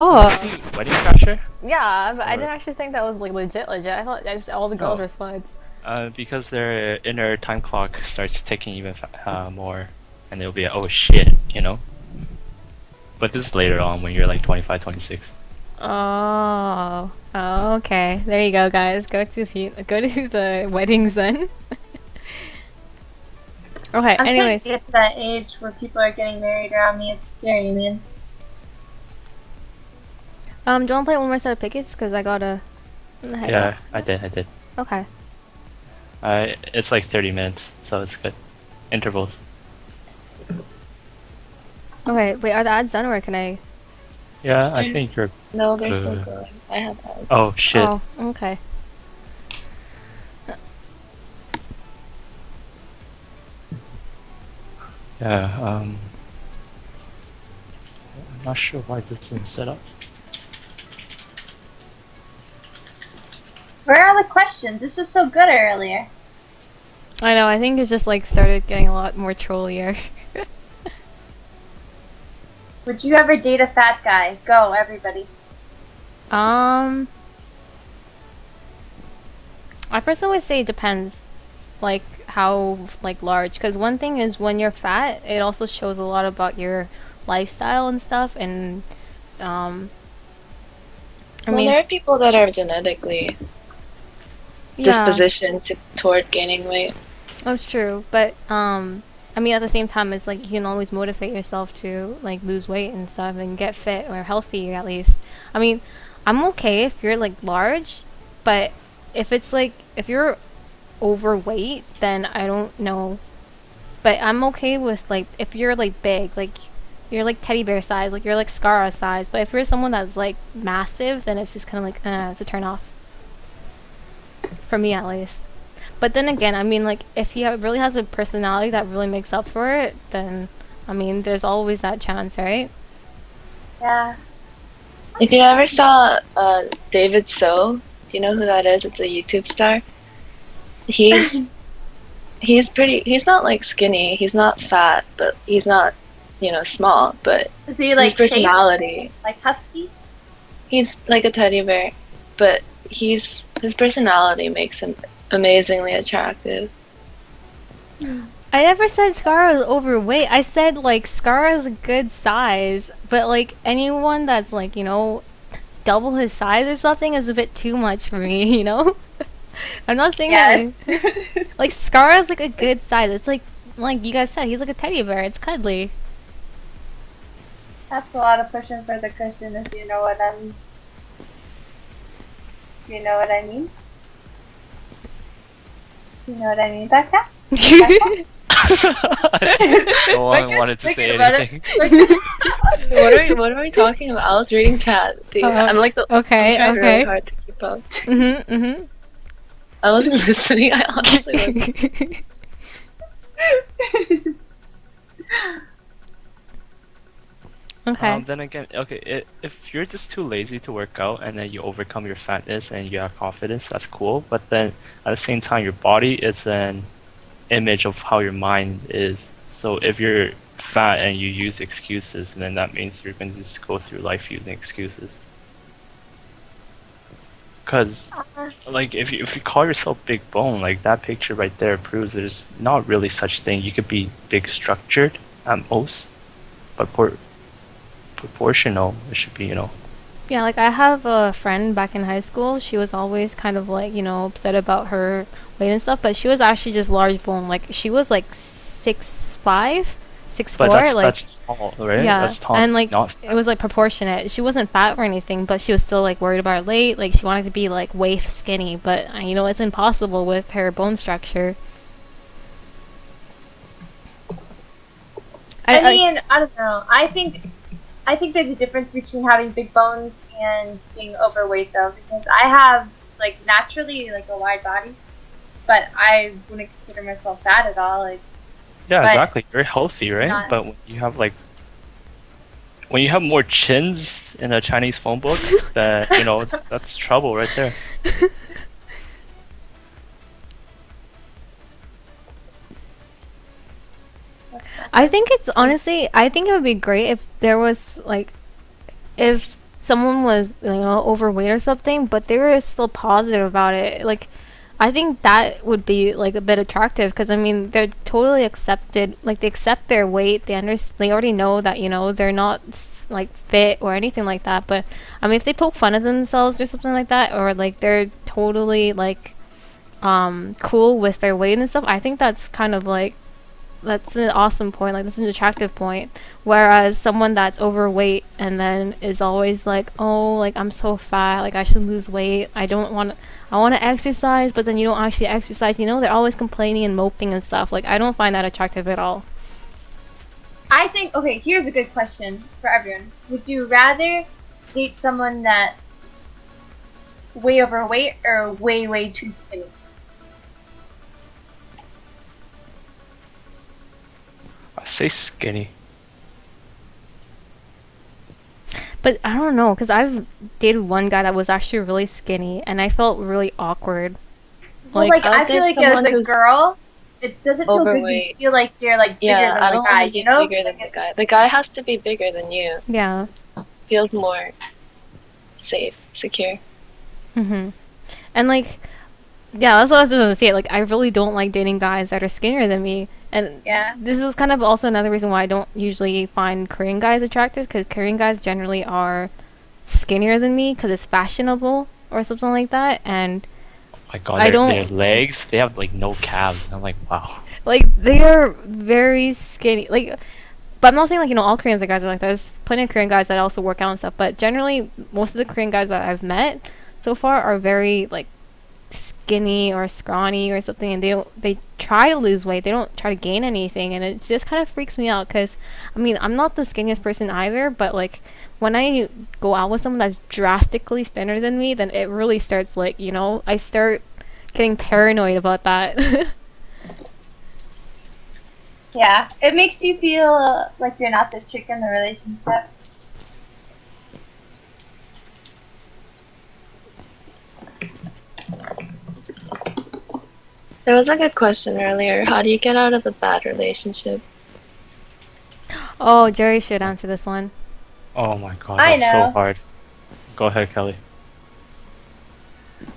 Oh, See, Wedding Crasher? yeah, but I Or didn't actually think that was like legit. I thought just all the girls no, were sluts. because their inner time clock starts ticking even more, and they'll be like, oh shit, you know. But this is later on when you're like 25, 26. Oh, oh, okay. There you go, guys. Go to the weddings then. Okay. I'm starting to Anyways, get to that age where people are getting married around me. It's scary, man. do you want to play one more set of pickets? Cause I gotta head out. Yeah, I did. Okay. It's like 30 minutes, so it's good. Intervals. Okay. Wait, are the ads done or can I? Yeah, I think you're. No, they're still Uh, going. I have that. oh shit. Oh, okay. Yeah. I'm not sure why this isn't set up. Where are the questions? This was so good earlier. I know. I think it's just like started getting a lot more trollier. Would you ever date a fat guy? Go, everybody. Um, I personally would say it depends, like how like large. Because one thing is when you're fat, it also shows a lot about your lifestyle and stuff. And um, I Well, mean, there are people that are genetically yeah, dispositioned toward gaining weight. that's true. But I mean, at the same time, it's like you can always motivate yourself to like lose weight and stuff and get fit or healthy at least. I mean, I'm okay if you're like large, but if you're overweight, then I don't know. But I'm okay with like if you're like big, like you're like teddy bear size, like you're like Scara size. But if you're someone that's like massive, then it's just kind of like it's a turn off for me at least. But then again, I mean, like if he really has a personality that really makes up for it, then I mean, there's always that chance, right? Yeah. If you ever saw David So, do you know who that is? It's a YouTube star. He's he's not like skinny, he's not fat, but he's not, small, but Is he like his shaped? personality, Like husky? he's like a teddy bear, but his personality makes him amazingly attractive. I never said Scar was overweight. I said like Scar is a good size, but like anyone that's like double his size or something is a bit too much for me. I'm not saying Yes. that. Like Scar is like a good size. It's like you guys said, he's like a teddy bear. It's cuddly. That's a lot of pushing for the cushion, if you know what I mean. You know what I mean? You know what I mean, Becca? No one wanted to say Thinking about anything. What are we talking about? I was reading chat. Dude, I'm like I'm Okay, trying really okay. hard to keep up. Mhm, I wasn't listening. I honestly wasn't. mhm. Okay. Then again, okay, if you're just too lazy to work out and then you overcome your fatness and you have confidence, that's cool. But then at the same time, your body is an image of how your mind is. So if you're fat and you use excuses, then that means you're going to just go through life using excuses. Because, like, if you call yourself big bone, like that picture right there proves there's not really such thing. You could be big structured at most, but proportional. It should be, Yeah, like I have a friend back in high school. She was always kind of like, upset about her weight and stuff, but she was actually just large bone. Like she was like 6'5", 6'4", But that's like that's tall, right? yeah. That's tall, And like not it was like proportionate. She wasn't fat or anything, but she was still like worried about her weight. Like she wanted to be like waif skinny, but it's impossible with her bone structure. I mean, I don't know. I think there's a difference between having big bones and being overweight, though, because I have like naturally like a wide body, but I wouldn't consider myself fat at all. Like, Yeah, but exactly. You're healthy, right? not- But when you have more chins in a Chinese phone book, then that's trouble right there. I think it's honestly, I think it would be great if there was like, if someone was, overweight or something, but they were still positive about it. Like, I think that would be like a bit attractive because I mean they're totally accepted. Like they accept their weight. They already know that they're not like fit or anything like that. But I mean if they poke fun of themselves or something like that, or like they're totally like cool with their weight and stuff, I think that's kind of like that's an awesome point. Like that's an attractive point. Whereas someone that's overweight and then is always like, oh, like I'm so fat, like I should lose weight. I want to exercise, but then you don't actually exercise. They're always complaining and moping and stuff. Like I don't find that attractive at all. I think, okay, here's a good question for everyone. Would you rather date someone that's way overweight or way, way too skinny? I say skinny. But I don't know, because I've dated one guy that was actually really skinny, and I felt really awkward. Well, Like, I feel like as a girl, it doesn't feel good. You overweight. feel like you're like bigger Yeah, than I the don't guy, want to you be know? bigger than the guy. The guy has to be bigger than you. yeah. Feels more safe, secure. Mm-hmm. And like, yeah, that's what I was going to say. Like, I really don't like dating guys that are skinnier than me. And Yeah. this is kind of also another reason why I don't usually find Korean guys attractive, because Korean guys generally are skinnier than me because it's fashionable or something like that. And My God, I their don't- legs, they have like no calves. And I'm like, wow. like they are very skinny. Like, but I'm not saying like all Koreans are guys are like that. There's plenty of Korean guys that also work out and stuff. But generally, most of the Korean guys that I've met so far are very like skinny or scrawny or something, and they try to lose weight. They don't try to gain anything, and it just kind of freaks me out because I mean I'm not the skinniest person either, but like when I go out with someone that's drastically thinner than me, then it really starts like I start getting paranoid about that. Yeah. It makes you feel like you're not the chick in the relationship. There was a good question earlier. How do you get out of a bad relationship? Oh, Jerry should answer this one. Oh my God, I that's know. so hard. Go ahead, Kelly.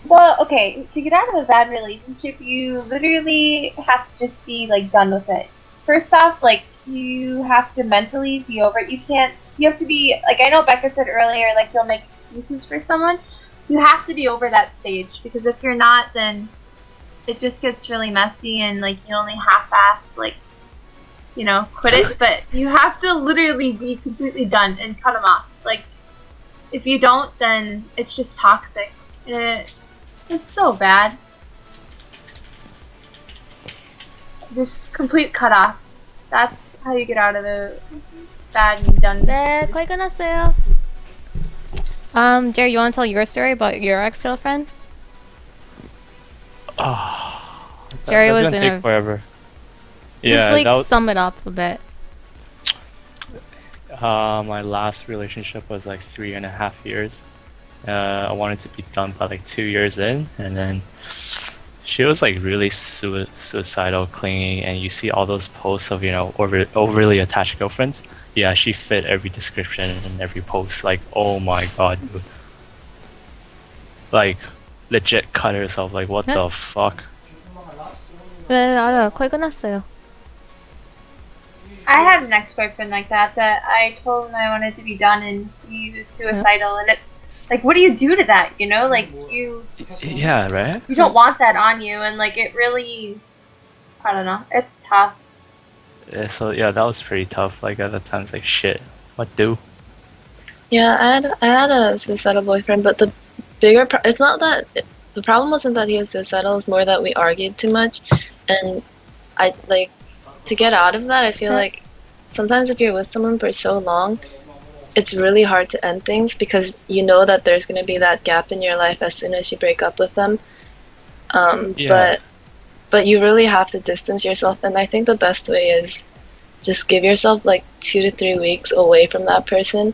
Well, okay, to get out of a bad relationship, you literally have to just be like done with it. First off, like you have to mentally be over it. You have to be like I know Becca said earlier, like you'll make excuses for someone. You have to be over that stage because if you're not, then it just gets really messy and like you only half-ass like quit it. But you have to literally be completely done and cut them off. Like if you don't, then it's just toxic. It's so bad. Just complete cut off. That's how you get out of the bad and done. 네, 거의 끝났어요. Jerry, you want to tell your story about your ex-girlfriend? Oh, Jerry that's was gonna in take a- forever. Just Yeah, like that was, sum it up a bit. my last relationship was like 3.5 years. I wanted to be done by like 2 years in, and then she was like really suicidal, clingy, and you see all those posts of overly attached girlfriends. Yeah, she fit every description in every post. Like, oh my God, dude. Like, legit cut herself. Like, what the fuck? 네, 알아요. 거의 끝났어요. I had an ex-boyfriend like that I told him I wanted to be done and he was suicidal and it's like what do you do to that, like you Yeah, right? don't want that on you and like it really I don't know, it's tough. Yeah, so yeah, that was pretty tough. Like at the time, it's like shit. What do? Yeah, I had a suicidal boyfriend, but the it's not that the problem wasn't that he was suicidal. It's more that we argued too much, and I like to get out of that. I feel like sometimes if you're with someone for so long, it's really hard to end things because you know that there's gonna be that gap in your life as soon as you break up with them. Yeah. But you really have to distance yourself, and I think the best way is just give yourself like 2 to 3 weeks away from that person,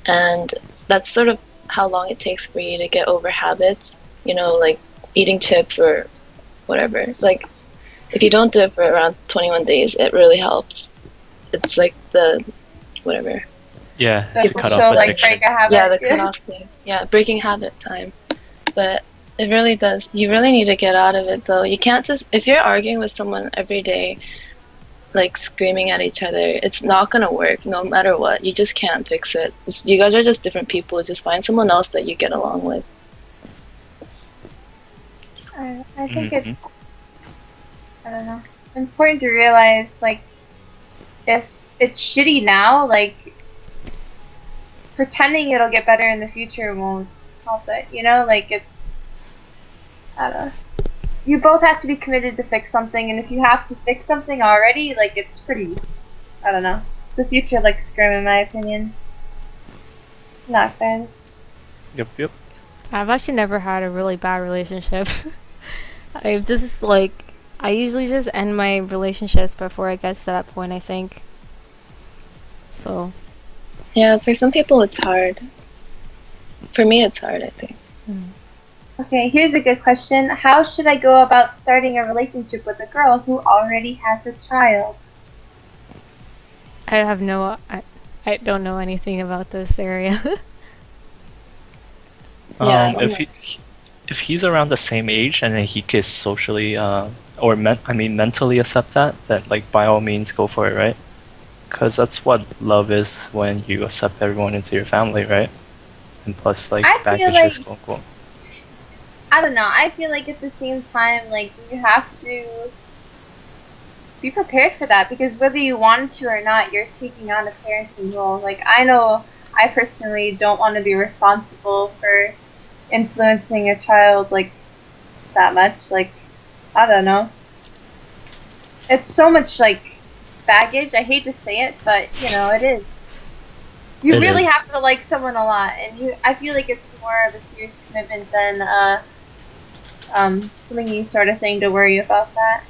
and that's sort of how long it takes for you to get over habits, like eating chips or whatever. Like if you don't do it for around 21 days, it really helps. It's like the whatever. Yeah, That to will cut show off like addiction. break a habit. Yeah, the cutoff thing. Yeah, breaking habit time. But it really does. You really need to get out of it, though. You can't just if you're arguing with someone every day, like screaming at each other, it's not gonna work no matter what. You just can't fix it. You guys are just different people. Just find someone else that you get along with. I think Mhm. it's, I don't know, important to realize, like, if it's shitty now, like, pretending it'll get better in the future won't help it, you know? Like, it's, I don't know. You both have to be committed to fix something, and if you have to fix something already, like, it's pretty easy. I don't know. The future looks grim, in my opinion. Not fair. Yep. I've actually never had a really bad relationship. I've just like I usually just end my relationships before it gets to that point, I think. So Yeah, for some people it's hard. For me, it's hard, I think. Okay, here's a good question. How should I go about starting a relationship with a girl who already has a child? I have no I don't know anything about this area. Yeah, If he's around the same age and then he could socially mentally accept that like by all means go for it, right? Because that's what love is when you accept everyone into your family, right? And plus like I feel baggage like- is cool. I don't know. I feel like at the same time, like, you have to be prepared for that because whether you want to or not, you're taking on a parenting role. Like, I know I personally don't want to be responsible for influencing a child, like, that much. Like, I don't know. It's so much, like, baggage. I hate to say it, but, you know, it is. You It really is. have to like someone a lot, and I feel like it's more of a serious commitment than flingy sort of thing to worry about that.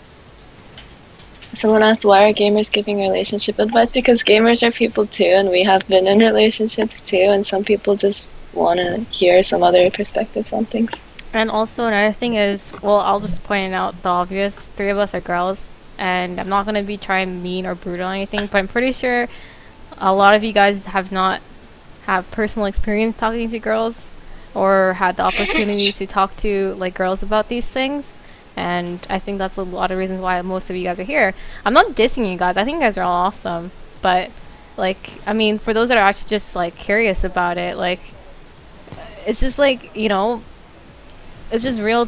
Someone asked why are gamers giving relationship advice? Because gamers are people too, and we have been in relationships too, and some people just want to hear some other perspectives on things. And also another thing is, well, I'll just point out the obvious. 3 of us are girls, and I'm not gonna be trying mean or brutal or anything, but I'm pretty sure a lot of you guys have not have personal experience talking to girls or had the opportunity to talk to like girls about these things. And I think that's a lot of reasons why most of you guys are here. I'm not dissing you guys. I think you guys are all awesome. But like, I mean, for those that are actually just like curious about it, like, it's just like, you know, it's just real.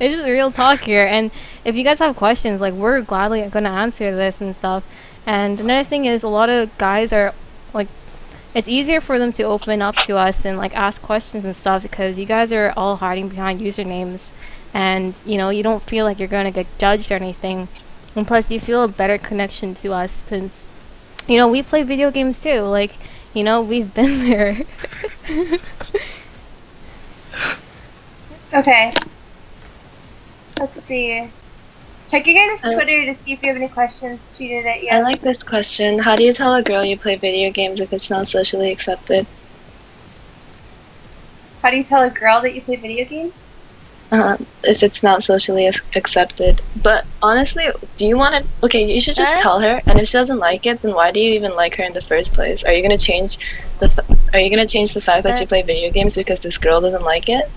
It's just real talk here. And if you guys have questions, like, we're gladly gonna answer this and stuff. And another thing is, a lot of guys are like, it's easier for them to open up to us and like ask questions and stuff because you guys are all hiding behind usernames, and you know you don't feel like you're gonna get judged or anything. And plus, you feel a better connection to us since you know we play video games too. Like, you know, we've been there. Okay. Let's see. Check your guys' Uh, Twitter to see if you have any questions. Tweeted it I yet. like this question. How do you tell a girl you play video games if it's not socially accepted? How do you tell a girl that you play video games? If it's not socially accepted. But honestly, do you want to? Okay, you should just tell her. And if she doesn't like it, then why do you even like her in the first place? Are you gonna change Are you gonna change the fact that you play video games because this girl doesn't like it?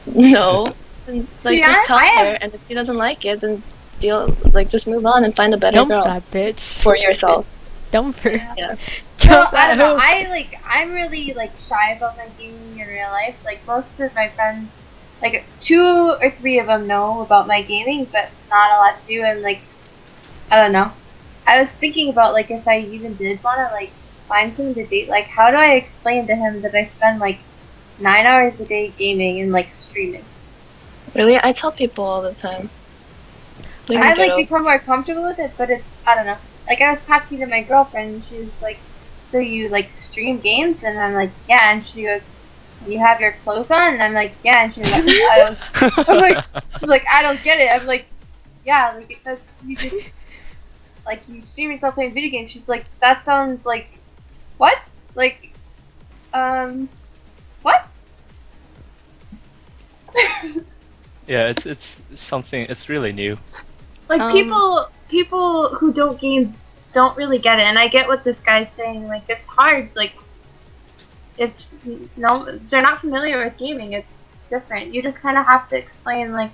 No. And, like, See, just tell I have- her, and if she doesn't like it, then just move on and find a better Dump girl that bitch. for yourself. Dump her. Yeah. Well, Dump I don't know. hoe. I'm really like shy about my gaming in real life. Like most of my friends, like 2 or 3 of them know about my gaming, but not a lot do. And like, I don't know. I was thinking about like if I even did want to like find someone to date, like how do I explain to him that I spend like 9 hours a day gaming and like streaming? Really, I tell people all the time. I've like become more comfortable with it, but it's, I don't know. Like I was talking to my girlfriend, and she was like, "So you like stream games?" And I'm like, "Yeah." And she goes, "You have your clothes on?" And I'm like, "Yeah." And she's like, "I don't." I'm like, she's like, "I don't get it." I'm like, "Yeah, like that's you just like you stream yourself playing video games." She's like, "That sounds like what? Like, what?" Yeah, it's something. It's really new. Like Um, people who don't game don't really get it, and I get what this guy's saying. Like it's hard. Like it's no, they're not familiar with gaming. It's different. You just kind of have to explain, like,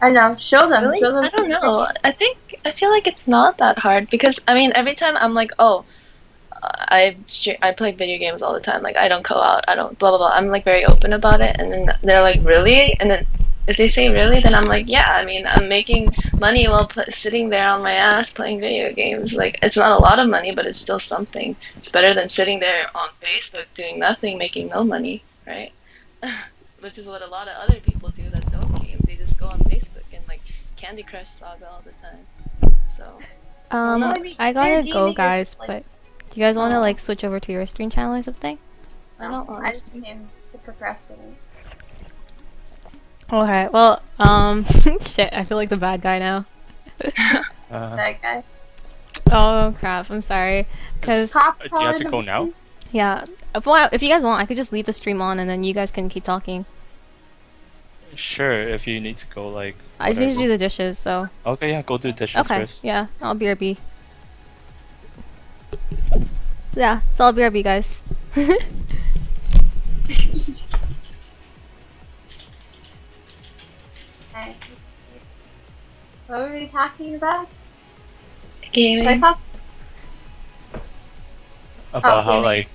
I don't know, show them, Really? show them. I don't know. I feel like it's not that hard because I mean every time I'm like, oh, I play video games all the time. Like I don't go out. I don't blah blah blah. I'm like very open about it, and then they're like, really? And then if they say really, then I'm like, yeah. I mean, I'm making money while sitting there on my ass playing video games. Like it's not a lot of money, but it's still something. It's better than sitting there on Facebook doing nothing, making no money, right? Which is what a lot of other people do that don't game. They just go on Facebook and like Candy Crush Saga all the time. So no, I I mean, gotta their go, gaming is, guys. like- But do you guys want to Oh. like switch over to your stream channel or something? I don't I want just came to procrastinate. Okay. Well, shit. I feel like the bad guy now. That guy. Oh crap. I'm sorry. Cause Cop Do you have to go now? yeah. If you guys want, I could just leave the stream on and then you guys can keep talking. Sure, if you need to go, like. I just need to whatever. do the dishes, so. Okay, yeah, go do dishes Okay. first. Yeah. I'll BRB. Yeah. So I'll BRB, guys. Okay. What were we talking about? gaming. Did I talk- About how, gaming. like,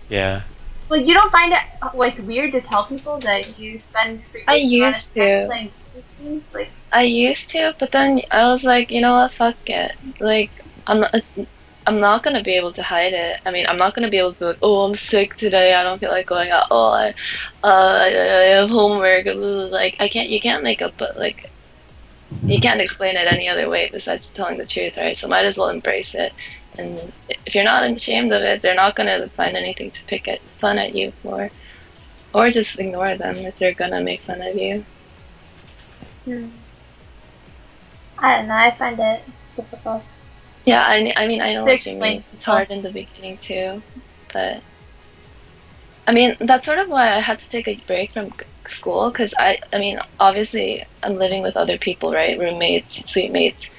yeah. Well, you don't find it like weird to tell people that you spend free I amount of used time to. playing video games? Like, I used to, but then I was like, you know what, fuck it. Like, I'm not gonna be able to hide it. I mean, I'm not gonna be able to be like, oh, I'm sick today. I don't feel like going out. Oh, I have homework. Like, you can't make up, but like, you can't explain it any other way besides telling the truth, right? So might as well embrace it. And if you're not ashamed of it, they're not gonna find anything to pick at fun at you for, or just ignore them if they're gonna make fun of you. I don't know. I find it difficult. Yeah, I mean, I know To what you explain mean. It's hard in the beginning too, but I mean, that's sort of why I had to take a break from school because I mean, obviously, I'm living with other people, right? Roommates, suite mates,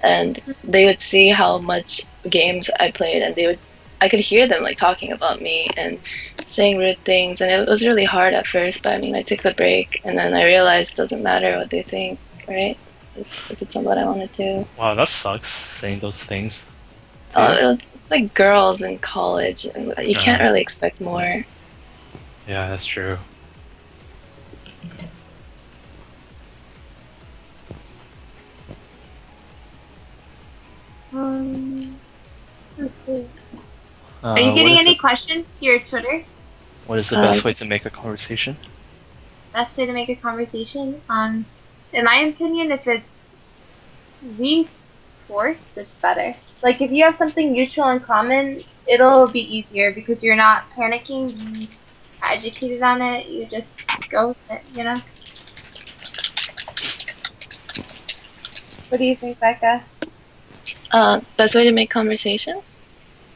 and they would see how much games I played, and I could hear them like talking about me and saying rude things, and it was really hard at first. But I mean, I took the break, and then I realized it doesn't matter what they think, right? If it's not what I want to do. Wow, that sucks, saying those things. It's like girls in college, and you can't really expect more. Yeah, that's true. Let's see. Uh, Are you what getting is any the- questions to your Twitter? What is the best way to make a conversation? Best way to make a conversation? In my opinion, if it's least forced, it's better. Like if you have something mutual in common, it'll be easier because you're not panicking, being educated on it. You just go with it, you know. What do you think, Becca? Best way to make conversation?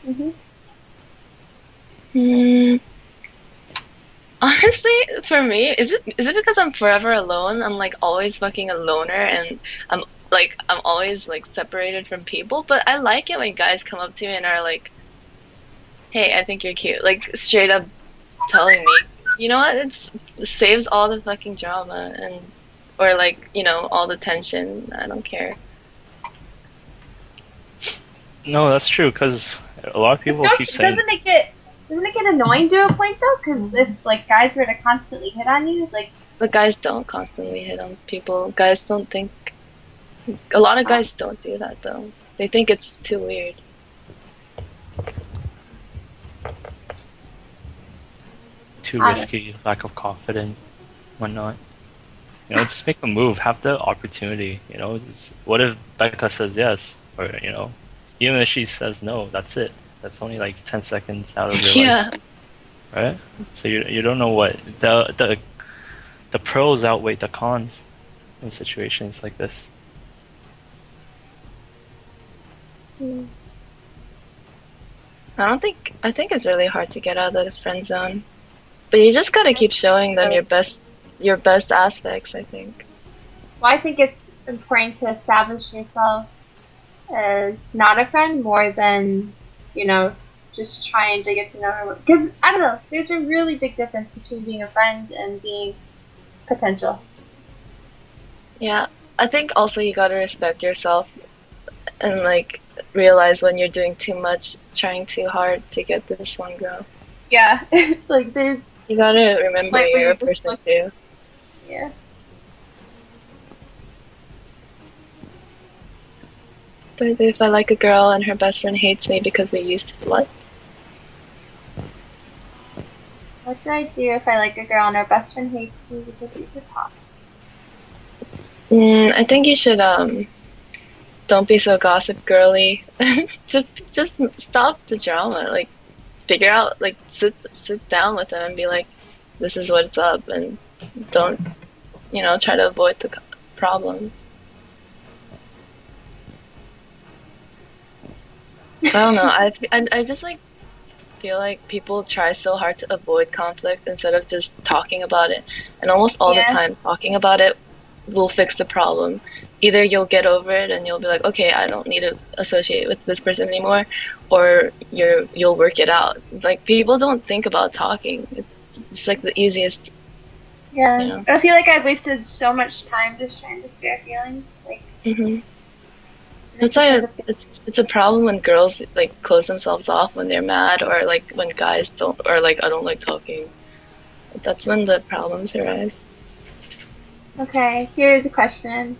Mhm. Honestly, for me, is it because I'm forever alone? I'm like always fucking a loner, and I'm always like separated from people. But I like it when guys come up to me and are like, "Hey, I think you're cute." Like straight up telling me. You know what? It saves all the fucking drama or like all the tension. I don't care. No, that's true, because a lot of people keep saying. Doesn't it get annoying to a point though? Because if like guys were to constantly hit on you, like But guys don't constantly hit on people. Guys don't think. A lot of guys don't do that though. They think it's too weird. Too risky, lack of confidence, whatnot. Just make a move, have the opportunity. What if Becca says yes, or even if she says no, that's it. That's only like 10 seconds out of your Yeah. life, right? So you don't know what the pros outweigh the cons in situations like this. I think it's really hard to get out of the friend zone. But you just gotta keep showing them your best aspects, I think. well, I think it's important to establish yourself as not a friend more than, just just trying to get to know her. Because, I don't know, there's a really big difference between being a friend and being potential. Yeah, I think also you gotta respect yourself and like realize when you're doing too much, trying too hard to get this one girl. Yeah, it's like there's, You gotta remember Like, where you're a you just person look- too. yeah. So if I like a girl and her best friend hates me because we used to what? What do I do if I like a girl and her best friend hates me because we used to talk? I think you should don't be so gossip girly. just stop the drama. Like figure out like sit down with them and be like, this is what's up, and don't try to avoid the problem. I don't know. I just like feel like people try so hard to avoid conflict instead of just talking about it. And almost all the Yeah. time, talking about it will fix the problem. Either you'll get over it and you'll be like, okay, I don't need to associate with this person anymore, or you'll work it out. It's like people don't think about talking. It's like the easiest. Yeah. Yeah. I feel like I've wasted so much time just trying to spare feelings. Like, hmm That's why it's a problem when girls like close themselves off when they're mad, or like when guys don't, or like I don't like talking. That's when the problems arise. Okay, here's a question.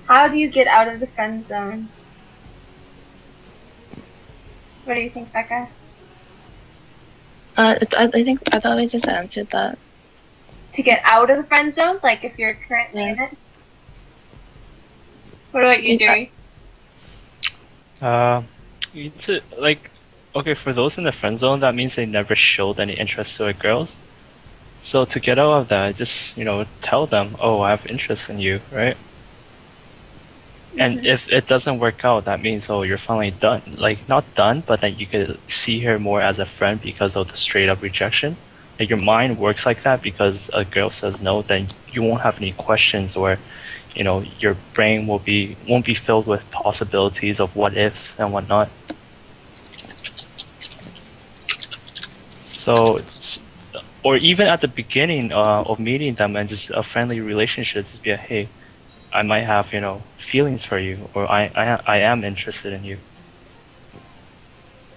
How do you get out of the friend zone? What do you think, Becca? I thought we just answered that. To get out of the friend zone? Like if you're currently Yeah. in it? What about you, Yeah. Jerry? You need to like, okay, for those in the friend zone, that means they never showed any interest to a girls. So to get out of that, just tell them, oh, I have interest in you, right? And if it doesn't work out, that means, oh, you're finally done. Like, not done, but then you could see her more as a friend because of the straight up rejection. Like, your mind works like that because a girl says no, then you won't have any questions, or, your brain won't be filled with possibilities of what ifs and whatnot. So, or even at the beginning of meeting them and just a friendly relationship, just be like, hey, I might have, feelings for you, or I am interested in you.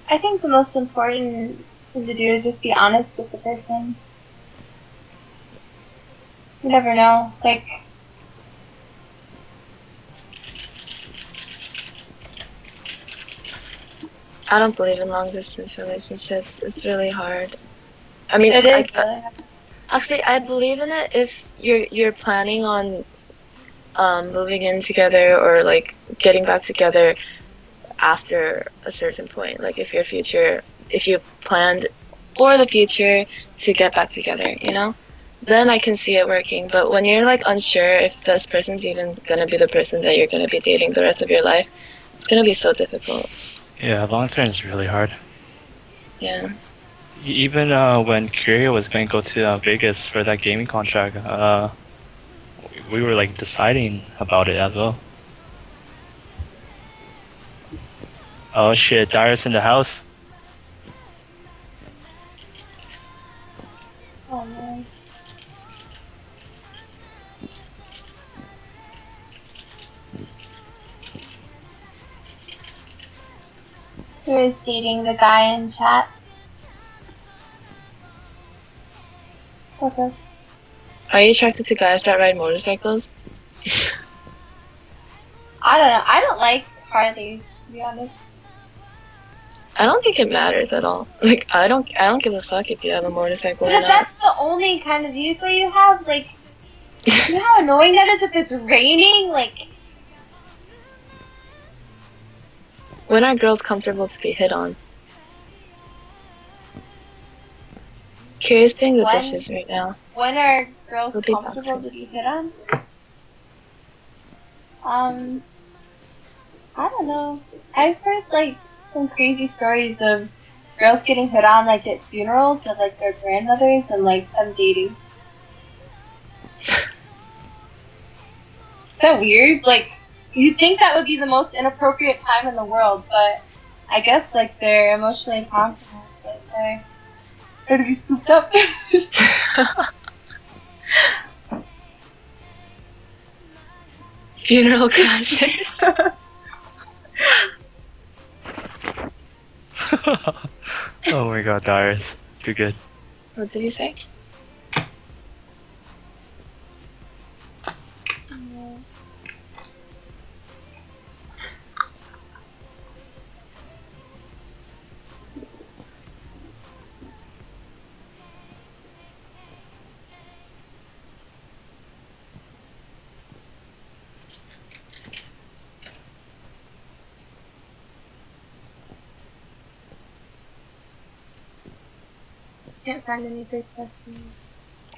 I think the most important thing to do is just be honest with the person. You never know. Like, I don't believe in long distance relationships. It's really hard. I mean, it is really hard. actually, I believe in it if you're planning on moving in together or like getting back together after a certain point. Like if you planned for the future to get back together, then I can see it working. But when you're like unsure if this person's even gonna be the person that you're gonna be dating the rest of your life, it's gonna be so difficult. Yeah, long term is really hard. Yeah. Even when Curio was going to go to Vegas for that gaming contract, we were like deciding about it as well. Oh shit, Darius in the house. Oh man. Who is dating the guy in chat? What's this? Are you attracted to guys that ride motorcycles? I don't know. I don't like Harleys, to be honest. I don't think it matters at all. Like I don't give a fuck if you have a motorcycle But or if not. that's the only kind of vehicle you have, like, you know how annoying that is if it's raining? Like, When are girls comfortable to be hit on? Curious doing the When? dishes right now. when are girls It'll be comfortable boxing. to be hit on? I don't know. I've heard, like, some crazy stories of girls getting hit on, like, at funerals of, like, their grandmothers and, like, them dating. Is that weird? Like, you'd think that would be the most inappropriate time in the world, but I guess like they're emotionally compromised, like they're to be scooped up. Funeral crasher. Oh my god, Darius. Too good. What did you say? Can't find any good questions.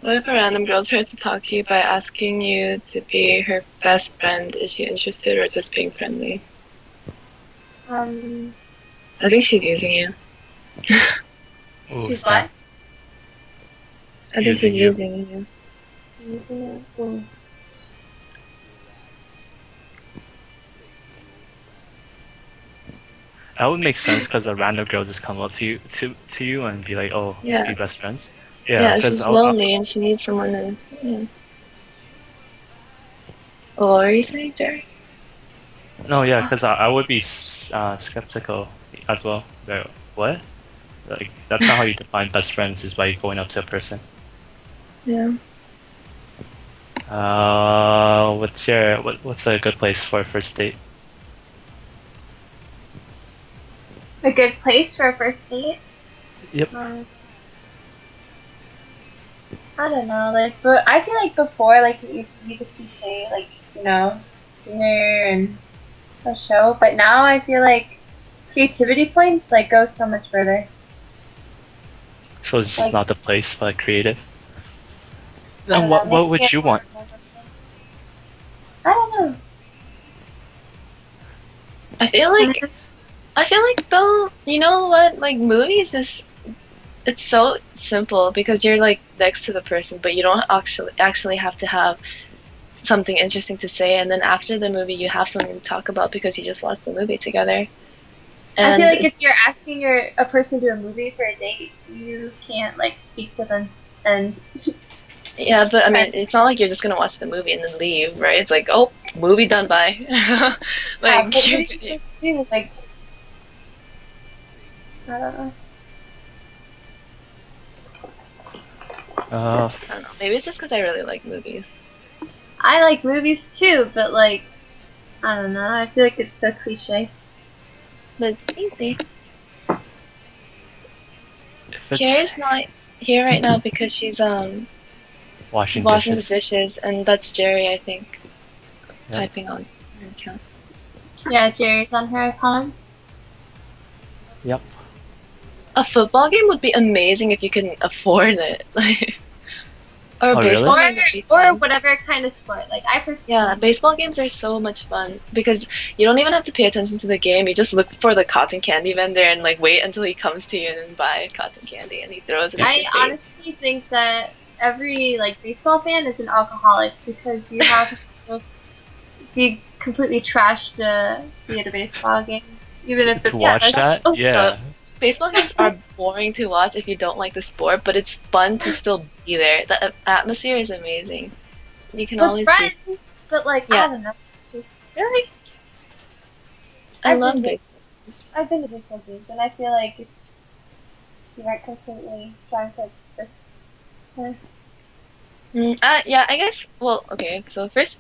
What if a random girl tries to talk to you by asking you to be her best friend? Is she interested or just being friendly? Um, I think she's using you. Ooh, she's snap. I think Using she's you. using you. what? Using it. Ooh. That would make sense because a random girl just come up to you and be like, "Oh, Yeah. let's be best friends." Yeah, Yeah, because she's lonely and she needs someone to. Yeah. Oh, what are you saying, Jerry? no, yeah, because I would be skeptical as well. Like, what? Like that's not how you define best friends. Is by going up to a person. Yeah. What's a good place for a first date? A good place for a first date? Yep. I don't know, like, but I feel like before, like, it used to be the cliche, like, you know, dinner and a show, but now I feel like creativity points, like, go so much further. So it's just Like- not the place, but creative. I don't Then know, what maybe would get you more want? emotional. I don't know. I feel like though, you know what? Like movies is, it's so simple because you're like next to the person, but you don't actually have to have something interesting to say, and then after the movie you have something to talk about because you just watched the movie together. I And feel like if you're asking a person to a movie for a date, you can't, like, speak to them, and yeah, but I mean, it's not like you're just gonna watch the movie and then leave, right? It's like, oh, movie done, bye. but what do you- you think do? Like, I don't know. Uh, I don't know. Maybe it's just because I really like movies. I like movies too, but, like, I don't know, I feel like it's so cliche. But it's easy. if it's Kira's not here right now because she's washing washing dishes, the dishes, and that's Jerry, I think, Yeah. typing on her account. Yeah, Jerry's on her account. Yep. A football game would be amazing if you can afford it. Like, or a Oh, baseball really? game would be Or fun. whatever kind of sport. Like, I personally. Yeah, baseball games are so much fun because you don't even have to pay attention to the game. You just look for the cotton candy vendor and like wait until he comes to you and then buy cotton candy and he throws it at I your face. honestly think that every, like, baseball fan is an alcoholic because you have to be completely trashed to be at a baseball game, even if to it's watch trash. that, Oh, yeah. Baseball games are boring to watch if you don't like the sport, but it's fun to still be there. The atmosphere is amazing. You can With always friends, but, like, Yeah. I don't know. It's just. Really? I I've love been baseball. I've been to baseball games, and I feel like if you aren't completely drunk, it's just. Yeah, I guess. Well, okay. So first,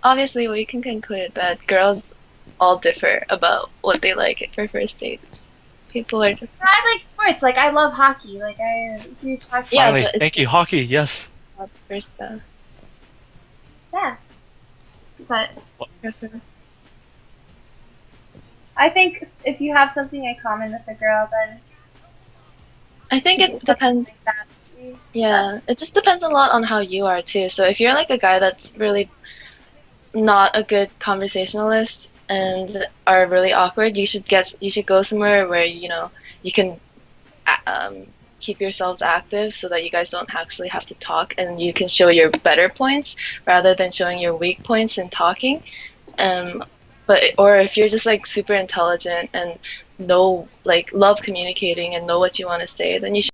obviously, we can conclude that girls all differ about what they like for first dates. People are different. I like sports. Like, I love hockey. Like, I huge hockey. Yeah, Finally, but it's thank you, hockey. Yes. about the first stuff. Yeah. But I think if you have something in common with a girl, then I think it depends. Yeah, it just depends a lot on how you are too. So if you're like a guy that's really not a good conversationalist and are really awkward, you should go somewhere where you can keep yourselves active so that you guys don't actually have to talk and you can show your better points rather than showing your weak points in talking. But or if you're just like super intelligent and know like love communicating and know what you want to say, then you should